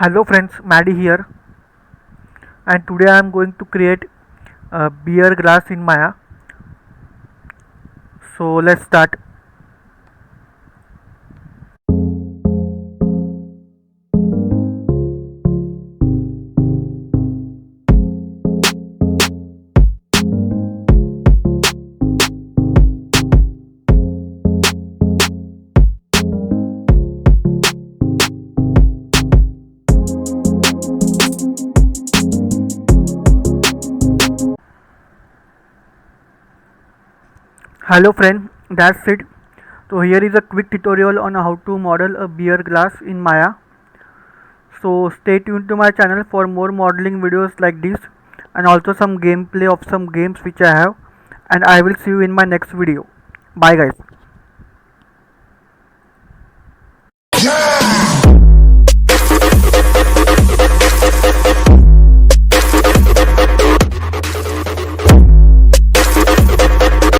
Hello friends, Maddie here, and today I am going to create a beer glass in Maya. So let's start. Hello friend, that's it. So here is a quick tutorial on how to model a beer glass in Maya. So stay tuned to my channel for more modeling videos like this and also some gameplay of some games which I have, and I will see you in my next video. Bye guys.